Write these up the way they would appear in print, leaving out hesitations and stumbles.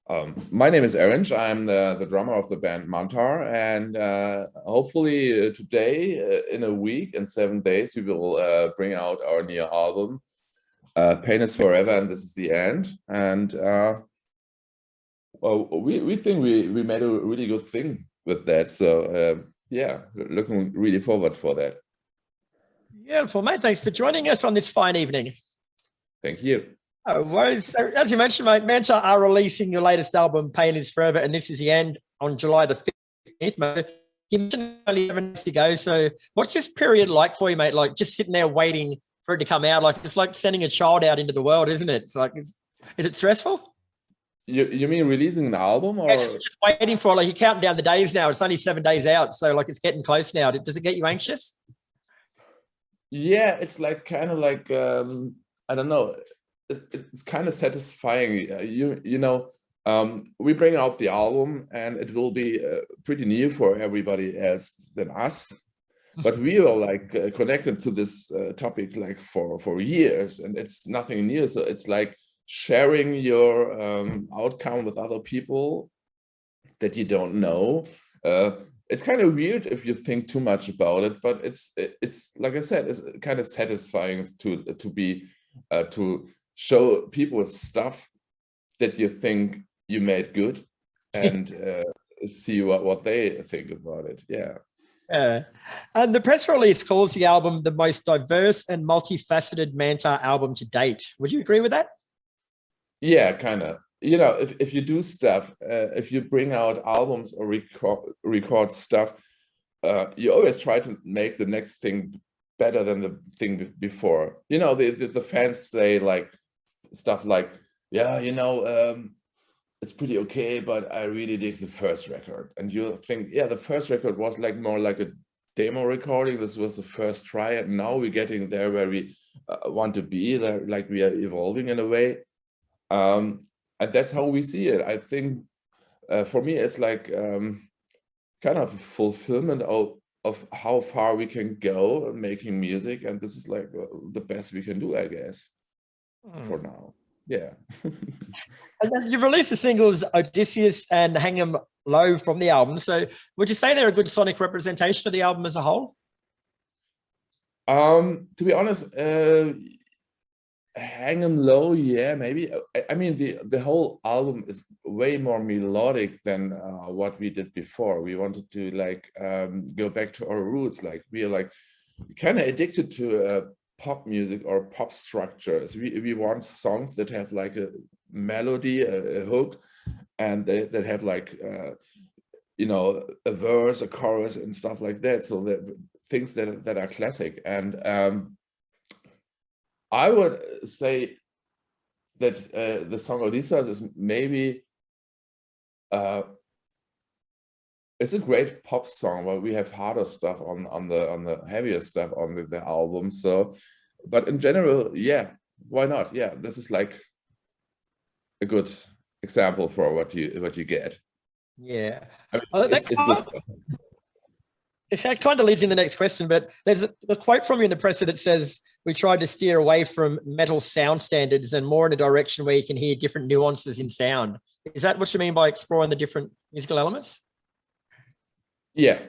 My name is Erinch. I'm the drummer of the band Mantar, and hopefully today, in a week and 7 days, we will bring out our new album, Pain is Forever, and This is the End. And well, we think we made a really good thing with that. So yeah, looking really forward for that. Beautiful, mate. Thanks for joining us on this fine evening. Thank you. So, as you mentioned, mate, Mantar are releasing your latest album, Pain is Forever, and This is the End on July the 15th, mate. You mentioned only 7 days to go. So what's this period like for you, mate? Like just sitting there waiting for it to come out? Like it's like sending a child out into the world, isn't it? It's like, is it stressful? You mean releasing an album, or just waiting for, like, you're counting down the days now? It's only 7 days out. So like it's getting close now. Does it get you anxious? Yeah, it's like kind of like, I don't know. It's kind of satisfying. We bring out the album and it will be pretty new for everybody else than us, but we are like connected to this topic like for years, and it's nothing new. So it's like sharing your outcome with other people that you don't know. It's kind of weird if you think too much about it, but it's like I said, it's kind of satisfying to show people stuff that you think you made good, and see what they think about it. Yeah. And the press release calls the album the most diverse and multifaceted Mantar album to date. Would you agree with that? Yeah, kind of. If you do stuff, if you bring out albums or record stuff, you always try to make the next thing better than the thing before. The fans say like stuff like, yeah, it's pretty okay, but I really dig the first record. And you think, yeah, the first record was like more like a demo recording. This was the first try, and now we're getting there where we want to be, like we are evolving in a way. And that's how we see it. I think for me, it's like kind of a fulfillment of how far we can go making music. And this is like the best we can do, I guess, for now. Yeah. And then you've released the singles Odysseus and Hang 'Em Low from the album. So would you say they're a good sonic representation of the album as a whole? To be honest, Hang 'Em Low, yeah, maybe. I mean, the whole album is way more melodic than what we did before. We wanted to like go back to our roots. Like we are like kind of addicted to pop music or pop structures. We want songs that have like a melody, a hook, and that have like a verse, a chorus, and stuff like that. So that things that are classic. And I would say that the song Odysseus is maybe it's a great pop song, but we have harder stuff on the heavier stuff on the album. So, but in general, yeah, why not? Yeah, this is like a good example for what you get. Yeah, I mean, it kind of leads in the next question, but there's a quote from you in the presser that says, we tried to steer away from metal sound standards and more in a direction where you can hear different nuances in sound. Is that what you mean by exploring the different musical elements? Yeah,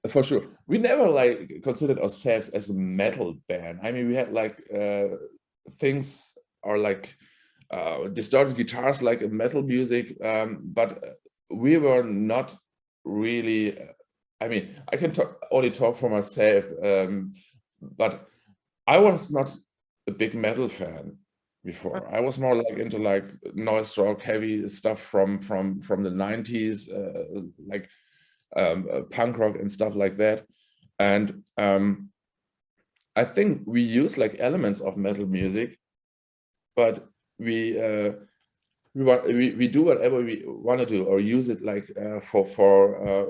for sure. We never like considered ourselves as a metal band. I mean, we had like things are like distorted guitars, like metal music, but we were not really. I mean, I can only talk for myself, but I was not a big metal fan before. I was more like into like noise rock, heavy stuff from the 90s, like punk rock and stuff like that. And I think we use like elements of metal music, but we do whatever we want to do or use it like for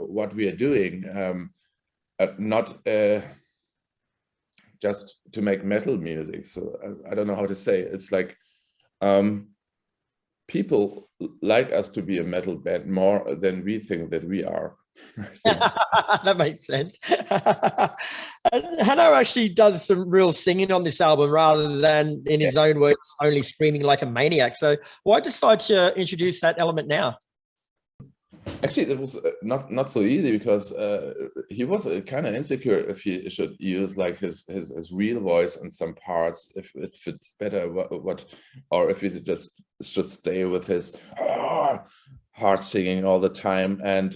what we are doing, not just to make metal music. So I don't know how to say it. It's like people like us to be a metal band more than we think that we are. That makes sense. Hanno actually does some real singing on this album rather than, in his own words, only screaming like a maniac. So why decide to introduce that element now? Actually, it was not so easy, because he was kind of insecure if he should use like his real voice in some parts, if it fits better, or if he just should stay with his hard singing all the time. And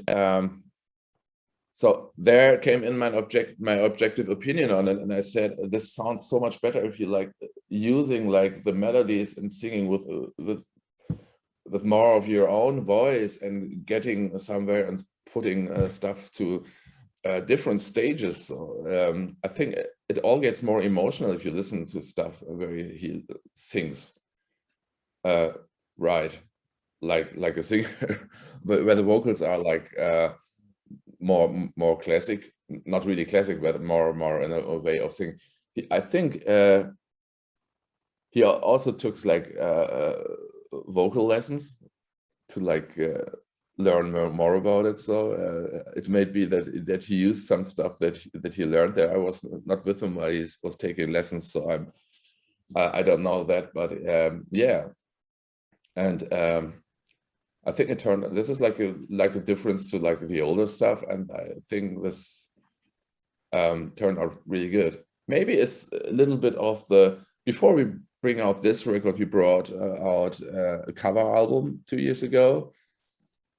so there came in my objective opinion on it, and I said, this sounds so much better if you like using like the melodies and singing with more of your own voice and getting somewhere and putting stuff to different stages. So I think it all gets more emotional if you listen to stuff where he sings right, like a singer, but where the vocals are like more classic, not really classic, but more in a way of singing. I think he also took like vocal lessons to like learn more about it. So it may be that he used some stuff that he learned there. I was not with him while he was taking lessons, so I don't know that, but yeah. And I think this is like a difference to like the older stuff, and I think this turned out really good. Maybe it's a little bit of before we bring out this record, we brought out a cover album 2 years ago,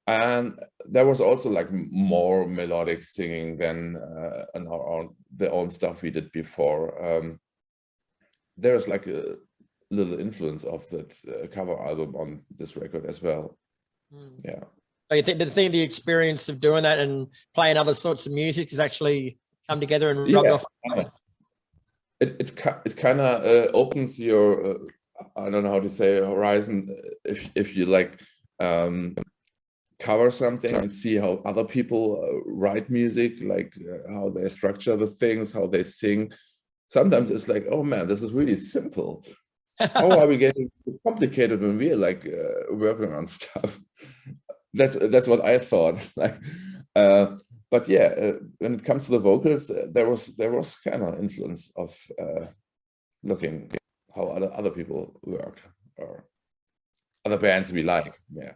and there was also like more melodic singing than the own stuff we did before. There's like a little influence of that cover album on this record as well. Yeah. So you think the experience of doing that and playing other sorts of music has actually come together and rubbed off? It kind of opens your I don't know how to say horizon, if you like cover something and see how other people write music, like how they structure the things, how they sing. Sometimes it's like, oh man, this is really simple. How are we getting so complicated when we're like working on stuff? That's what I thought. Like, but yeah, when it comes to the vocals, there was kind of influence of looking how other people work or other bands we like. Yeah.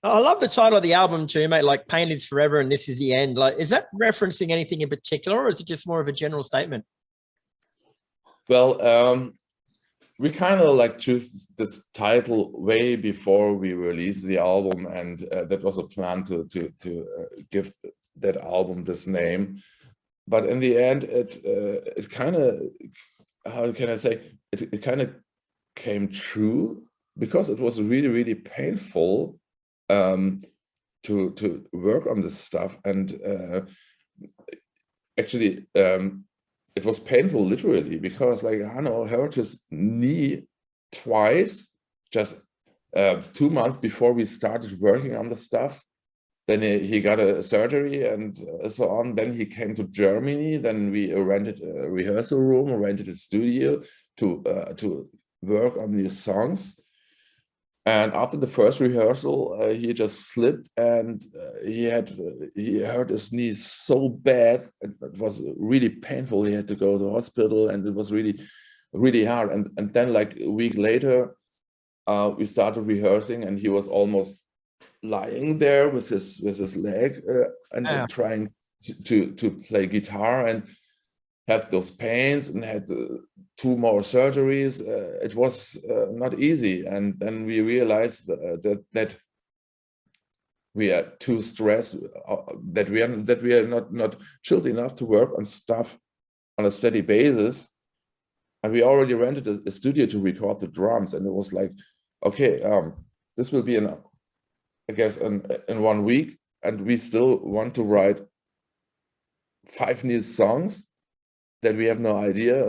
I love the title of the album too, mate. Like "Pain is Forever" and "This is the End." Like, is that referencing anything in particular, or is it just more of a general statement? Well, we kind of like choose this title way before we released the album, and that was a plan to give that album this name. But in the end, it kind of, how can I say, it kind of came true, because it was really, really painful to work on this stuff. And actually, it was painful literally, because like Hanno hurt his knee twice, just 2 months before we started working on the stuff. Then he got a surgery and so on. Then he came to Germany. Then we rented a rehearsal room, rented a studio to work on these songs. And after the first rehearsal, he just slipped, and he hurt his knee so bad. It was really painful. He had to go to the hospital, and it was really, really hard. And then like a week later, we started rehearsing, and he was almost lying there with his leg and trying to play guitar, and had those pains, and had 2 more surgeries. It was not easy. And then we realized that we are too stressed, that we are not chilled enough to work on stuff on a steady basis. And we already rented a studio to record the drums, and it was like, okay, this will be I guess in 1 week, and we still want to write 5 new songs that we have no idea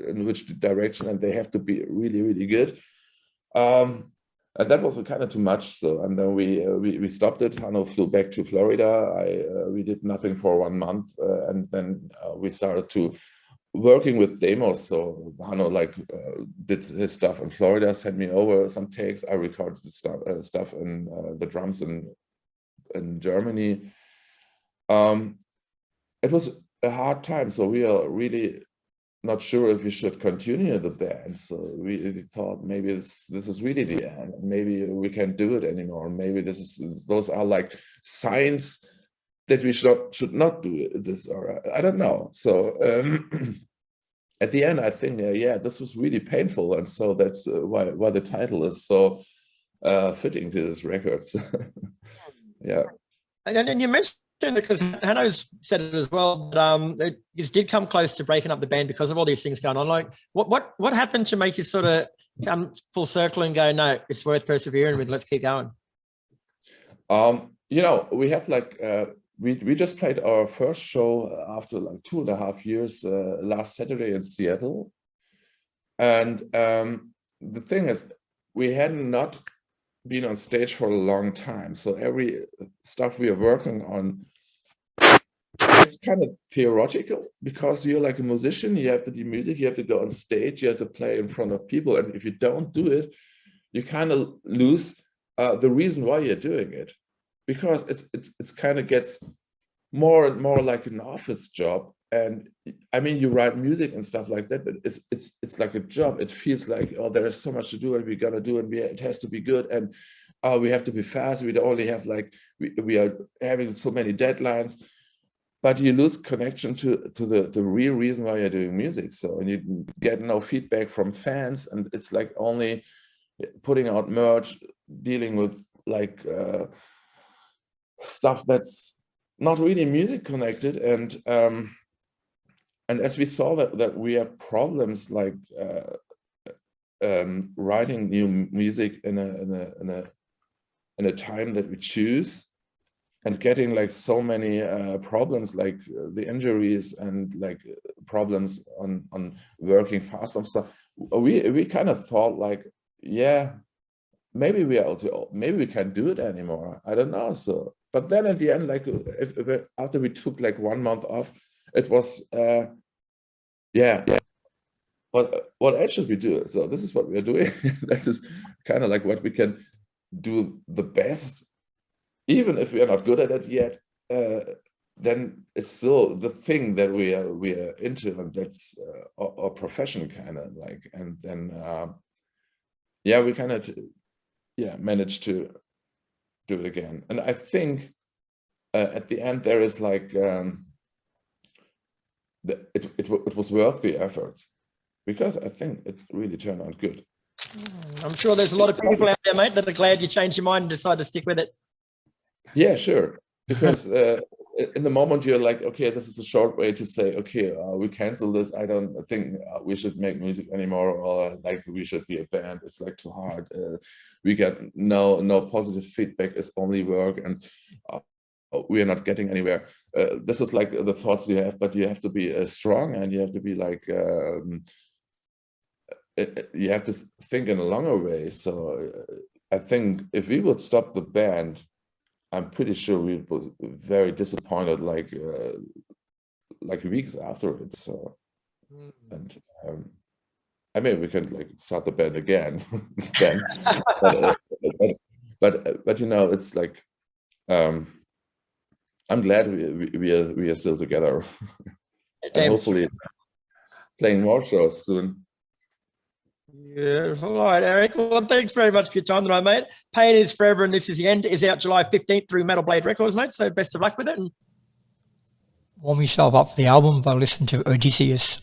in which direction, and they have to be really, really good. And that was kind of too much. So, and then we stopped it. Hanno flew back to Florida. We did nothing for 1 month, and then we started to working with demos. So Hanno did his stuff in Florida, sent me over some takes. I recorded stuff in the drums in Germany. It was a hard time, so we are really not sure if we should continue the band. So we thought maybe this is really the end. Maybe we can't do it anymore. Maybe those are like signs that we should not do this, or I don't know. So at the end, I think yeah, this was really painful, and so that's why the title is so fitting to this record. Yeah. And you mentioned it because Hanno's said it as well. That you did come close to breaking up the band because of all these things going on. Like, what happened to make you sort of come full circle and go, no, it's worth persevering with. Let's keep going. You know, we have like we just played our first show after like 2.5 years last Saturday in Seattle, and the thing is, we had not been on stage for a long time, so every stuff we are working on, it's kind of theoretical, because you're like a musician, you have to do music, you have to go on stage, you have to play in front of people, and if you don't do it, you kind of lose the reason why you're doing it, because it's kind of gets more and more like an office job. And I mean, you write music and stuff like that, but it's like a job. It feels like, oh, there is so much to do, and we gotta do, and it has to be good, and we have to be fast. We only have like we are having so many deadlines, but you lose connection to the real reason why you're doing music. So, and you get no feedback from fans, and it's like only putting out merch, dealing with like stuff that's not really music connected, and as we saw that we have problems like writing new music in a time that we choose, and getting like so many problems, like the injuries and like problems on working fast on stuff, we kind of thought like, yeah, maybe we can't do it anymore. I don't know. So, but then at the end, like after we took like 1 month off, it was yeah, what else should we do? So this is what we are doing. This is kind of like what we can do the best, even if we are not good at it yet. Then it's still the thing that we are into, and that's our profession, kind of like. And then yeah, we kind of managed to do it again. And I think at the end there is like it was worth the efforts, because I think it really turned out good. I'm sure there's a lot of people out there, mate, that are glad you changed your mind and decided to stick with it. Yeah, sure. Because in the moment you're like, okay, this is a short way to say, okay, we cancel this. I don't think we should make music anymore, or like we should be a band. It's like too hard. We get no positive feedback. It's only work, and we are not getting anywhere. This is like the thoughts you have, but you have to be strong, and you have to be like you have to think in a longer way. So I think if we would stop the band, I'm pretty sure we were very disappointed, like weeks afterwards. So, and I mean, we can like start the band again, then. but you know, it's like I'm glad we are still together, and hopefully playing more shows soon. Yeah, all right, Eric. Well, thanks very much for your time tonight, mate. Pain is Forever and This Is the End is out July 15th through Metal Blade Records, mate. So best of luck with it. And warm yourself up for the album by listening to Odysseus.